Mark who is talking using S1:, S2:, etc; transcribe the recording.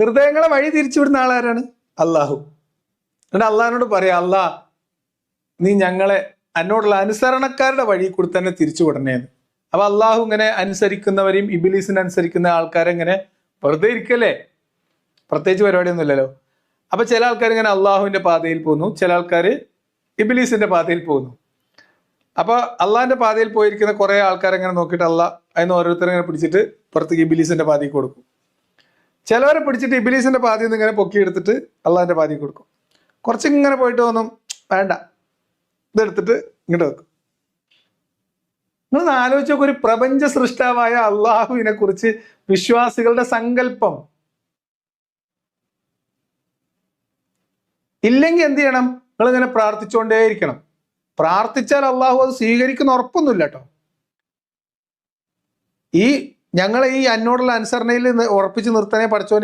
S1: ഹൃദയങ്ങളെ വഴി തിരിച്ചുവിടുന്ന ആളാരാണ്? അള്ളാഹു. എന്നിട്ട് അള്ളാഹിനോട് പറയാം, അള്ളാ നീ ഞങ്ങളെ എന്നോടുള്ള അനുസരണക്കാരുടെ വഴി കൂടി തന്നെ തിരിച്ചു വിടണേന്ന്. അപ്പൊ അള്ളാഹു ഇങ്ങനെ അനുസരിക്കുന്നവരെയും ഇബിലീസിനെ അനുസരിക്കുന്ന ആൾക്കാരെ ഇങ്ങനെ വെറുതെ ഇരിക്കല്ലേ, പ്രത്യേകിച്ച് പരിപാടിയൊന്നും ഇല്ലല്ലോ. അപ്പൊ ചില ആൾക്കാർ ഇങ്ങനെ അള്ളാഹുവിന്റെ പാതയിൽ പോകുന്നു, ചില ആൾക്കാർ ഇബിലീസിന്റെ പാതയിൽ പോകുന്നു. അപ്പൊ അള്ളാഹിന്റെ പാതയിൽ പോയിരിക്കുന്ന കുറെ ആൾക്കാരെ ഇങ്ങനെ നോക്കിയിട്ട് അള്ളാഹ് അതിന് ഓരോരുത്തരെ ഇങ്ങനെ പിടിച്ചിട്ട് പുറത്തേക്ക് ഇബിലീസിന്റെ പാതയിൽ കൊടുക്കും. ചിലവരെ പിടിച്ചിട്ട് ഇബിലീസിന്റെ പാതയിൽ നിന്ന് ഇങ്ങനെ പൊക്കിയെടുത്തിട്ട് അള്ളാഹിന്റെ പാതയിൽ കൊടുക്കും. കുറച്ചിങ്ങനെ പോയിട്ട് തോന്നും വേണ്ട, ഇതെടുത്തിട്ട് ഇങ്ങോട്ട് വെക്കും. നിങ്ങൾ ആലോചിച്ച് നോക്ക്, ഒരു പ്രപഞ്ച സൃഷ്ടാവായ അള്ളാഹുവിനെ കുറിച്ച് വിശ്വാസികളുടെ സങ്കല്പം. ഇല്ലെങ്കിൽ എന്ത് ചെയ്യണം? നിങ്ങൾ ഇങ്ങനെ പ്രാർത്ഥിച്ചുകൊണ്ടേയിരിക്കണം. പ്രാർത്ഥിച്ചാൽ അള്ളാഹു അത് സ്വീകരിക്കുന്ന ഉറപ്പൊന്നുമില്ല കേട്ടോ. ഞങ്ങളെ ഈ എന്നോടുള്ള അനുസരണയിൽ ഉറപ്പിച്ച് നിർത്തണേ പഠിച്ചോനെ